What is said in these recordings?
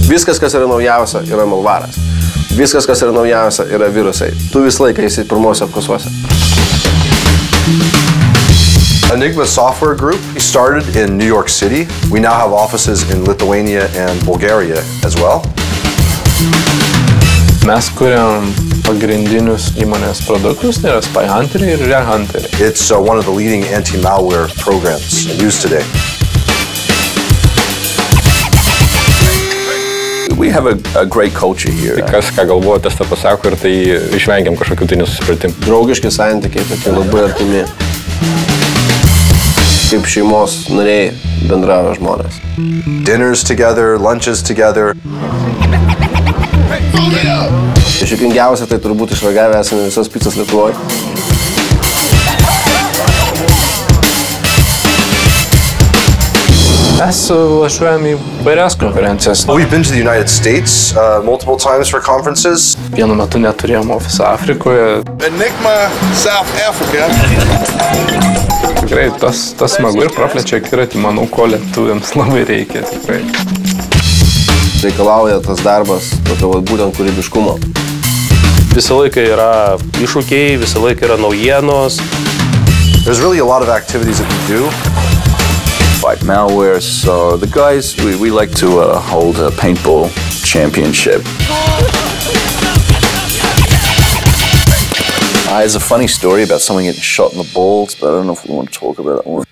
Viskas, kas yra naujausia, yra malvaras. Viskas, kas yra naujausia, yra virusai. Tu visą laiką esi pirmose apkasuose. Enigma Software Group started in New York City. We now have offices in Lithuania and Bulgaria as well. Mes kuriam pagrindinius įmonės produktus, tai yra Spy Hunter ir Rare Hunter. It's one of the leading anti-malware programs used today. We have a great culture here. Kas ką galvoja, tas tą pasako ir tai išvengiam kažkokių tai nesusipratimų. Draugiški santykiai, tokie labai artimi. Kaip šeimos nariai bendravo žmonės. Dinners together, lunches together. Išjuokingiausia, tai turbūt išragavę esame visas picas Lietuvoje. Mes važiuojam į vairias konferencijas. We've been to the United States multiple times for conferences. Vienu metu neturėjom ofisą Afrikoje. Enigma, South Africa. Tikrai, tas smagu ir praplečia akiratį, manau, ko lietuviams labai reikia, tikrai. Reikalauja tas darbas, tokio būtent kūrybiškumo. Visą laiką yra iššūkiai, visą laiką yra naujienos. There's really a lot of activities that we do. Fight malware, so the guys, we like to hold a paintball championship. There's a funny story about someone getting shot in the balls, but I don't know if we want to talk about that one.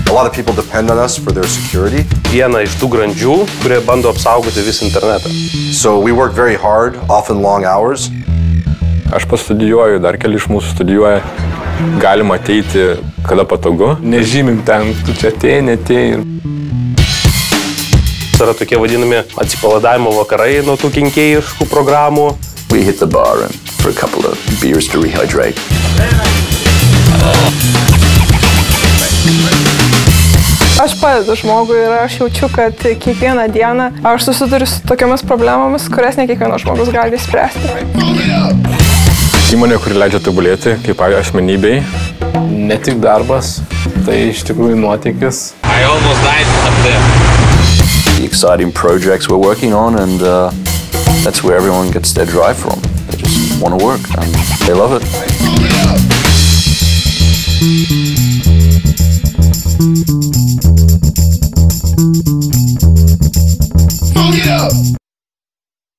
A lot of people depend on us for their security. Viena iš tų grandžių, kurie bando apsaugoti visą internetą. So we work very hard, often long hours. Aš pastudijuoju, dar keli iš mūsų studijuoja. Galima ateiti, kada patogu. Nežymim ten, tu čia atėjai, netėjai. Yra tokie vadinami atsipalaidavimo vakarai nuo tų kenkėjiškų programų. We hit the bar and for a couple of beers to rehydrate. Aš padedu žmogui ir aš jaučiu, kad kiekvieną dieną aš susiduriu su tokiamis problemomis, kurias ne kiekvienas žmogus gali spręsti. Įmonė, kuri leidžia tobulėti kaip asmenybei. Ne tik darbas, tai iš tikrųjų nuotykis. I almost died up there. The exciting projects we're working on, and that's where everyone gets their drive from. They just want to work and they love it.